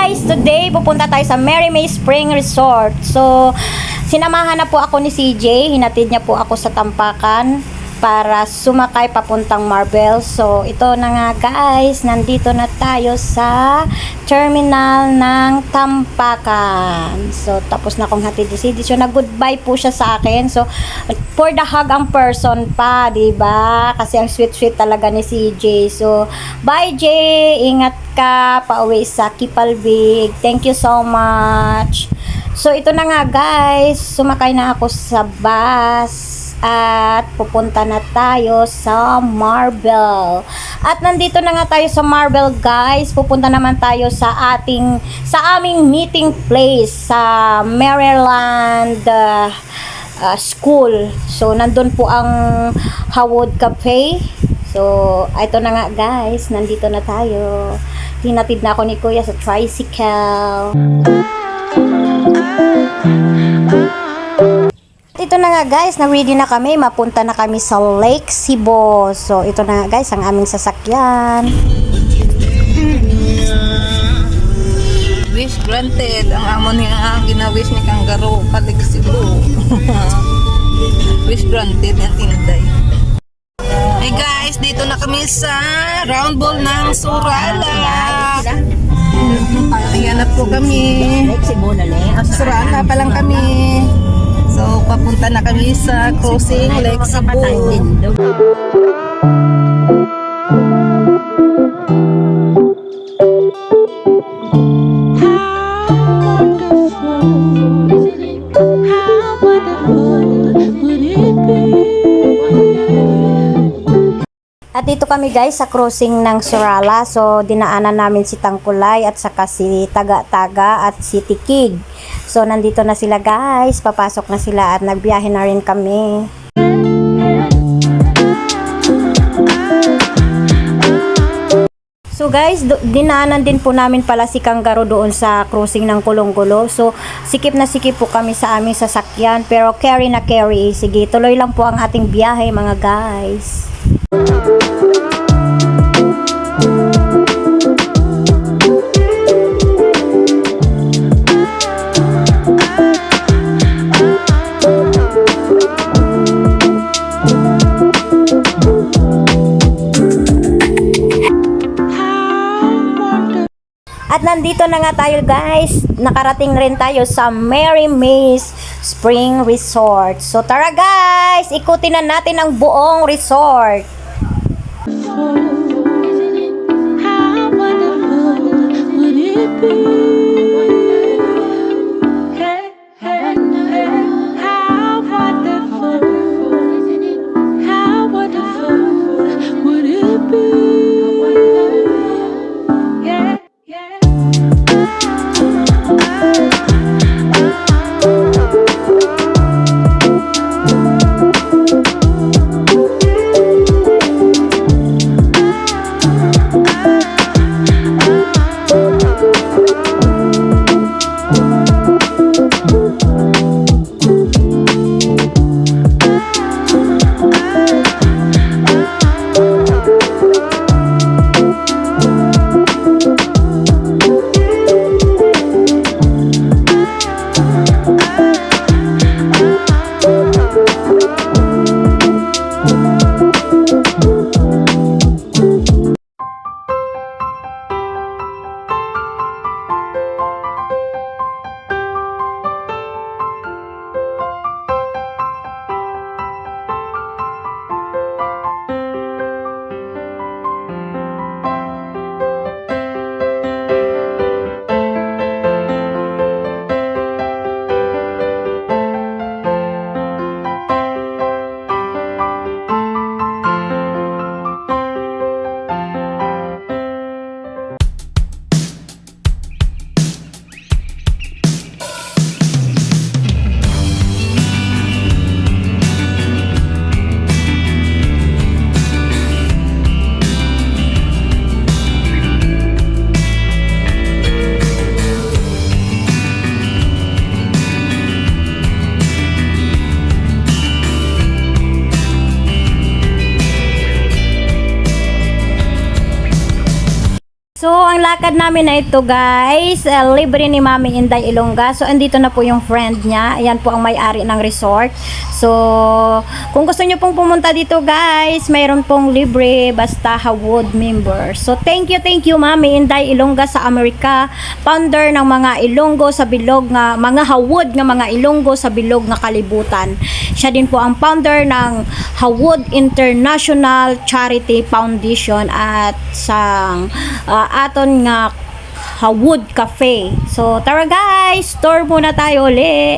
guys! Today, pupunta tayo sa Mary May Spring Resort. So, sinamahan na po ako ni CJ. Hinatid niya po ako sa Tampakan para sumakay papuntang Marbel. So, ito na nga guys. Nandito na tayo sa terminal ng Tampakan. So, tapos na akong hatid ni CJ. So, nag-goodbye po siya sa akin. So, for the hug ang person pa, diba? Kasi ang sweet-sweet talaga ni CJ. So, bye Jay! Ingat ka pauwi sa Kipalbig. Thank you so much. So, ito na nga guys. Sumakay na ako sa bus. At pupunta na tayo sa Marbel. At nandito na nga tayo sa Marbel guys. Pupunta naman tayo sa aming meeting place sa Maryland School. So nandun po ang Howard Cafe. So ito na nga guys, nandito na tayo. Hinatid na ako ni Kuya sa tricycle. Ito na nga guys, na-ready na kami, mapunta na kami sa Lake Cebu. So ito na nga guys, ang aming sasakyan. Wish granted. Ang amo niya gina-wish ni Kangaroo pa Lake Cebu. Wish granted ang tinday. Hey guys, dito na kami sa round ball ng Surala. Ayan na po kami. Lake Cebu na Surala pa lang kami. So, papunta na kami sa crossing Lake Cebu. At dito kami guys sa crossing ng Surala. So dinaanan namin si Tangkulay at saka si Taga-Taga at si Tikig. So nandito na sila guys, papasok na sila at nagbiyahe na rin kami. So guys, dinaanan din po namin pala si Kangaroo doon sa crossing ng Kulonggulo. So sikip na sikip po kami sa aming sasakyan, pero carry na carry. Sige, tuloy lang po ang ating biyahe mga guys. At nandito na nga tayo guys, nakarating rin tayo sa Mary May's Spring Resort. So tara guys, ikutin na natin ang buong resort. So, ang lakad namin na ito guys, libre ni Mami Inday Ilongga. So, andito na po yung friend niya. Ayan po ang may-ari ng resort. So, kung gusto nyo pong pumunta dito guys, mayroon pong libre basta Hawod member. So, thank you Mami Inday Ilongga sa Amerika. Founder ng mga Ilonggo sa bilog nga, mga Hawod nga mga Ilonggo sa bilog nga kalibutan. Siya din po ang founder ng Hawod International Charity Foundation at sa aton nga Hawod Cafe. So tara guys, tour muna tayo uli.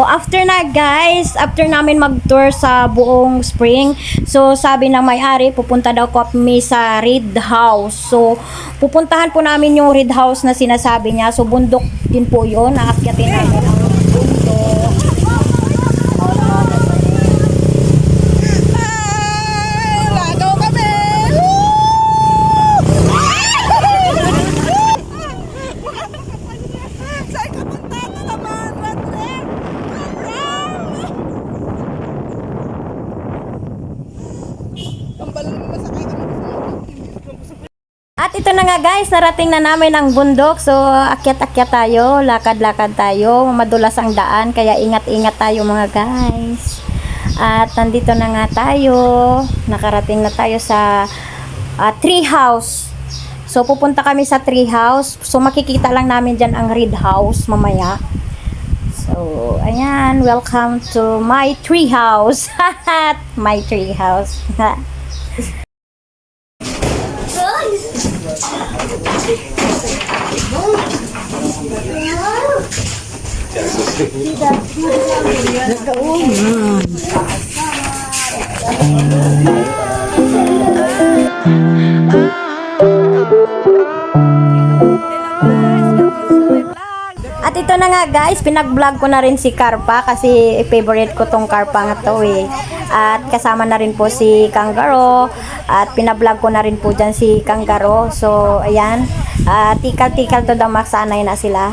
O after na guys, after namin mag-tour sa buong spring, so sabi ng may-ari, pupunta daw kami sa Reed House. So pupuntahan po namin yung Reed House na sinasabi niya. So bundok din po yun, naakyatin namin ang bundok. Lagaw kami! Saan ka punta na naman, Ratre? At ito na nga guys, narating na namin ang bundok. So akyat-akyat tayo, lakad-lakad tayo, madulas ang daan, kaya ingat-ingat tayo mga guys. At nandito na nga tayo, nakarating na tayo sa tree house. So pupunta kami sa tree house. So makikita lang namin dyan ang Reed House mamaya. So ayan, welcome to my tree house. My tree house. At ito na nga guys, pinag-vlog ko na rin si Karpa kasi favorite ko tong Karpa nga to eh. At kasama na rin po si Kanggaro at pinablog ko na rin po dyan si Kanggaro. So ayan, tikal-tikal to the max, sanay na sila.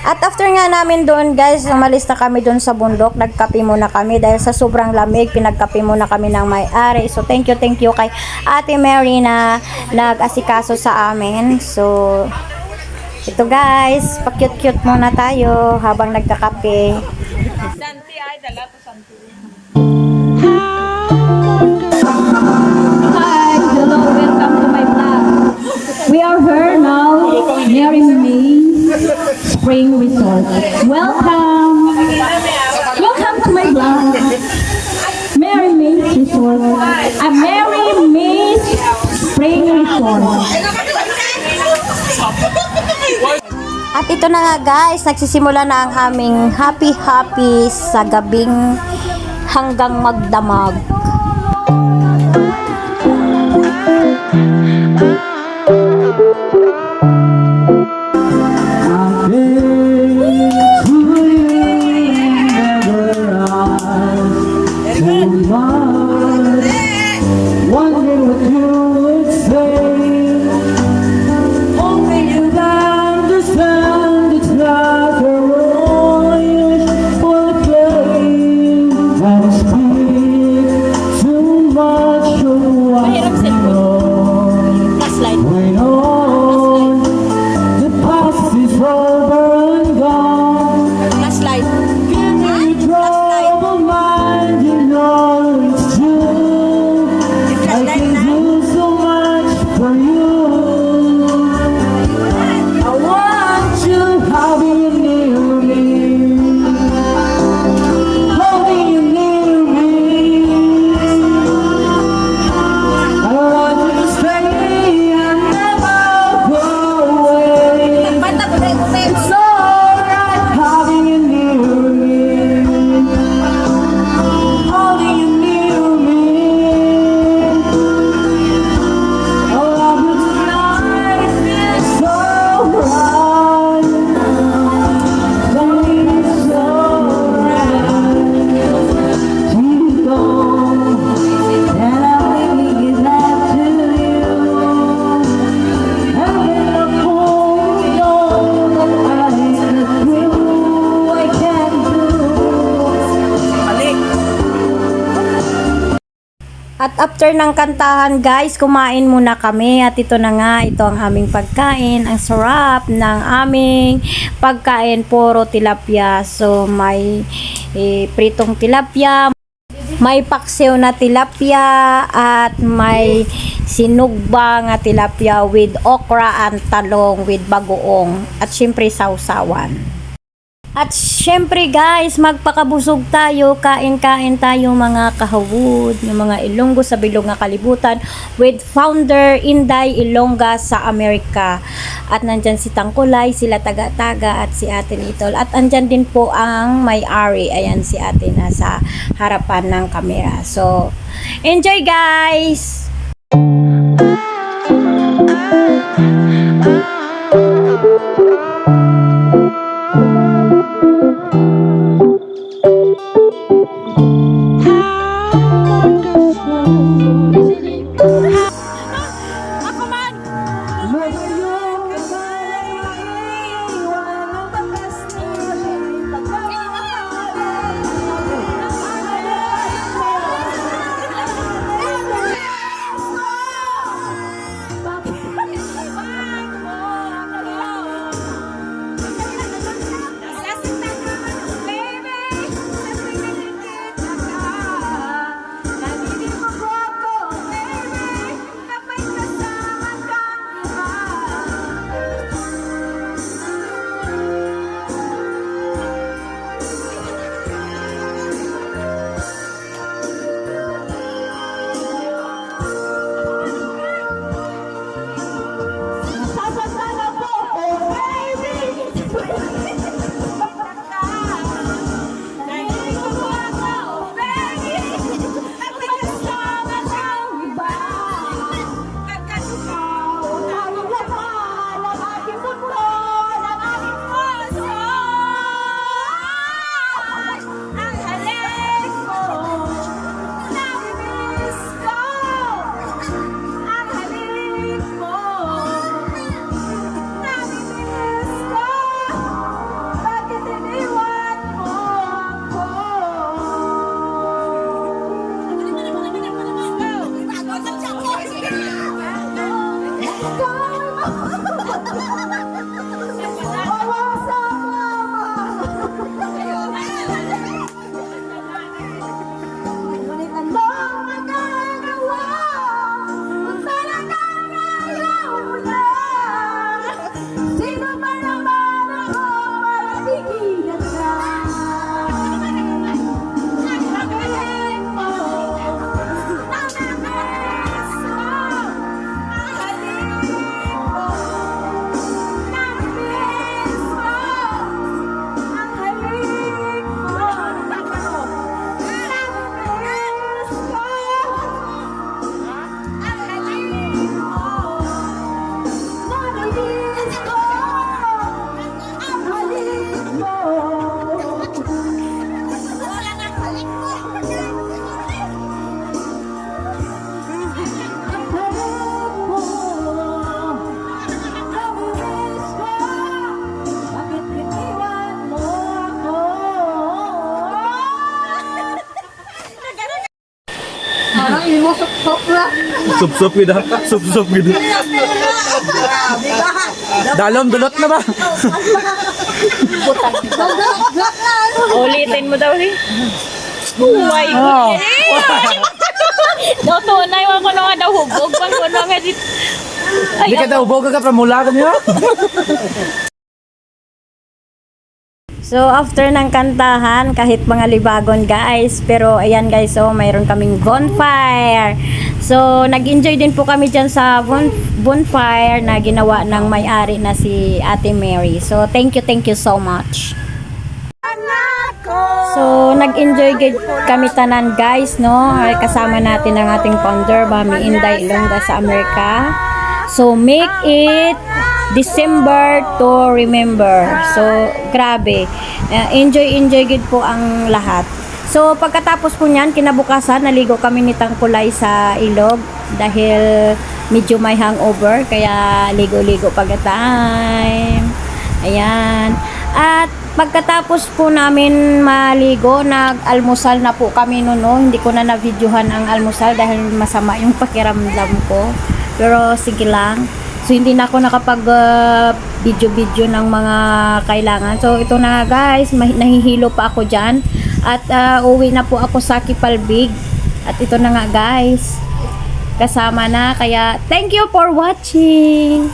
At after nga namin doon guys, umalis na kami doon sa bundok, nagkape muna kami dahil sa sobrang lamig, pinagkape muna kami ng may-ari. So thank you kay Ate Mary na nag-asikaso sa amin. So ito guys, pa-cute-cute muna tayo habang nagkakape. Santi ay, dala to Santi. Hi, hello, welcome to my vlog. We are here now, Mary May Spring Resort. Welcome! Welcome to my vlog. Mary May Resort. Mary May Spring Resort. At ito na nga guys, nagsisimula na ang aming happy sa gabing hanggang magdamag. what you would say. Only you understand it's not a role for the game. And I speak too much of what we know. Wait on, the past is over and gone. Give me trouble mind, you know it's true. I can do so much for you. I want you having you near me, holding you near me. I want you to stay and never go away. It's alright having you near me, holding you near me. I love you tonight, it's alright. Baby, it's alright. She's gone, and I'm thinking that to you. Having a full know that I can do, I can do. At after ng kantahan guys, kumain muna kami at ito na nga, ito ang aming pagkain. Ang sarap ng aming pagkain, puro tilapia. So may pritong tilapia, may paksiw na tilapia at may sinugba nga tilapia with okra and talong with bagoong at syempre sausawan. At syempre guys, magpakabusog tayo, kain-kain tayo mga kahawud, yung mga Ilonggo sa bilog nga kalibutan with founder Inday Ilongga sa Amerika. At nandyan si Tangkulay, sila Taga-Taga at si Ate Little. At andyan din po ang may-ari, ayan si Ate na sa harapan ng kamera. So, enjoy guys! Sup-sup gitu. Sup-sup gitu. Dalam dulot na ba? Ulitin mo daw eh. Oh my God. Daw to na yung ako nga daw hubog. Pag ko nga dito. Di ka daw boga ka pramula ka niya. So, after ng kantahan, kahit mga libagon guys, pero ayan guys, so mayroon kaming bonfire. So, nag-enjoy din po kami dyan sa bonfire na ginawa ng may-ari na si Ate Mary. So, thank you so much. So, nag-enjoy kami tanan guys, no? Kasama natin ang ating founder, Mami Inday Ilongga sa Amerika. So, make it December to remember. So, grabe. Enjoy good po ang lahat. So, pagkatapos po niyan, kinabukasan, naligo kami ni Tangkulay sa ilog dahil medyo may hangover, kaya ligo-ligo pagka-time. Ayan. At pagkatapos po namin maligo, nag-almusal na po kami noon. Hindi ko na na-videohan ang almusal dahil masama yung pakiramdam ko. Pero sige lang. So, hindi na ako nakapag video ng mga kailangan. So, ito na guys. Nahihilo pa ako dyan. At uwi na po ako sa Kipalbig. At ito na nga guys. Kasama na. Kaya, thank you for watching.